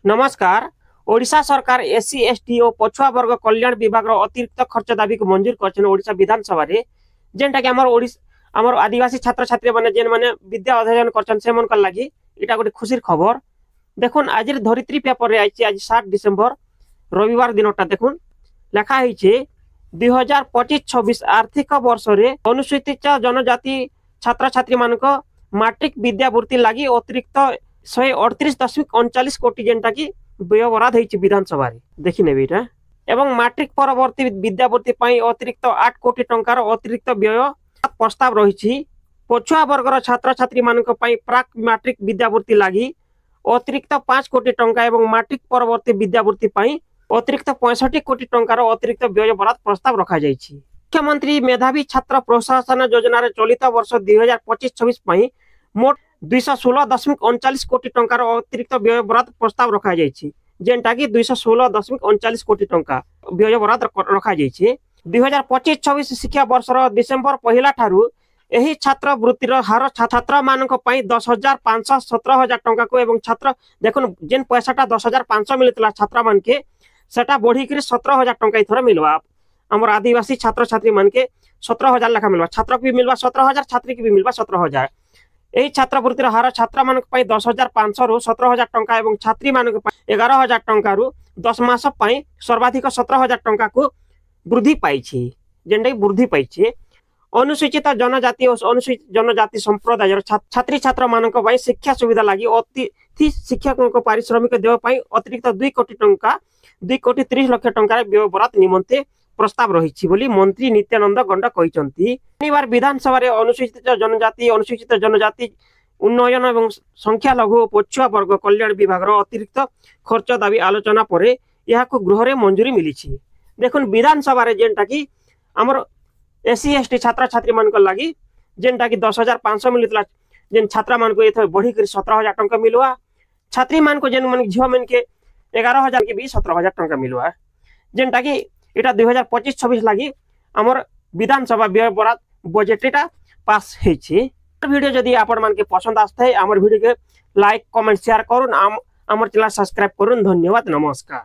नमस्कार। ओडिशा सरकार SC ST और पछुआ वर्ग कल्याण विभाग अतिरिक्त खर्च दाबी को मंजूर कर ओडिशा विधानसभा रे जेनटा कि हमर आदिवासी छात्र छात्री माने जेन माने विद्या अध्ययन करछन से मन कर लागी इटा गोटे खुशीर खबर। देखुन आज धरित्री पेपर रे आइछि आज 7 डिसेंबर रविवार दिनटा देखुन लेखा होइछे 2025-26 आर्थिक वर्ष रे अनुसूचित जनजाति छात्र छात्री मानक मैट्रिक विद्यावृत्ति लागि अतिरिक्त 138.39 कोटी जेनटा कि व्यय बराद होइछि विधानसभा रे देखि नेबे इटा एवं मैट्रिक परवर्ती विद्यावृत्ति पई अतिरिक्त 8 कोटी टंकार अतिरिक्त व्यय प्रस्ताव रहिछि। पछुआ वर्गर छात्र छात्री मानक पई प्राक मैट्रिक विद्यावृत्ति लागि अतिरिक्त 5 कोटी टंका एवं मैट्रिक परवर्ती विद्यावृत्ति पई अतिरिक्त 65 कोटी टंकार अतिरिक्त व्यय बराद प्रस्ताव रखा जाइछि। मुख्यमंत्री मेधावी छात्र प्रोत्साहन योजना रे चलित वर्ष 2025-26 पई मोट 216.39 कोटी टंकार अतिरिक्त व्यय बराद प्रस्ताव रखा जाइछि जेनटा कि 216.39 कोटी टंका व्यय बराद रखा जाइछि। 2025-26 शिक्षा वर्ष डिसेंबर पहिला ठारू एही छात्र वृत्तिर हार छात्र मानक पई 10,517 टंका को एवं छात्र देखुन जेन पैसाटा 10,500 मिलतला छात्र मान के सेटा बढ़ी के 17,000 टंका इथर मिलवा। हमर आदिवासी छात्र छात्री मान के 17,000 लेखा मिलवा, छात्र को भी मिलवा 17,000, छात्री की भी मिलवा 17,000। एही छात्रवृत्तिर हार छात्र मानक पई 10,500 रु 17,000 टंका एवं छात्री मानक पई 11,000 टंका रु 10 मास पई सर्वाधिक 17,000 टंका को वृद्धि पाइछि जेंडा वृद्धि पाइछि। अनुसूचित जनजाति और अनुसूचित जनजाति संप्रदाय छात्री छात्र मानक पई शिक्षा सुविधा लागि अतिथि शिक्षकों को पारिश्रमिक देव पई अतिरिक्त 2 कोटी टंका 2 कोटी 30 लाख टंका व्यय बराद निमंते प्रस्ताव रही बोली मंत्री नित्यानंद गंडा कहते। शनिवार विधानसभा अनुसूचित जनजाति उन्नयन एवं संख्या लघु पछुआ वर्ग कल्याण विभाग अतिरिक्त खर्च दाबी आलोचना पर यह गृह में मंजूरी मिली। देखुन विधानसभा जेनटा कि आमर एससी एसटी छात्र छात्री मान लगी जेनटा कि 10,500 मिलता जेन छात्रा मान को ये बढ़ी कर 17,000 टंका मिलवा, छात्री मान को जेन मन झील मन के 11,000 के भी 17,000 टंका मिलवा जेनटा कि इटा 2025-26 लगी आमर विधानसभा व्यय बराद बजेट पास होइछि। वीडियो जदि आपण मान के पसंद आस्थे आमर वीडियो के लाइक कमेंट शेयर करूँ, आमर चैनल सब्सक्राइब करूँ। धन्यवाद, नमस्कार।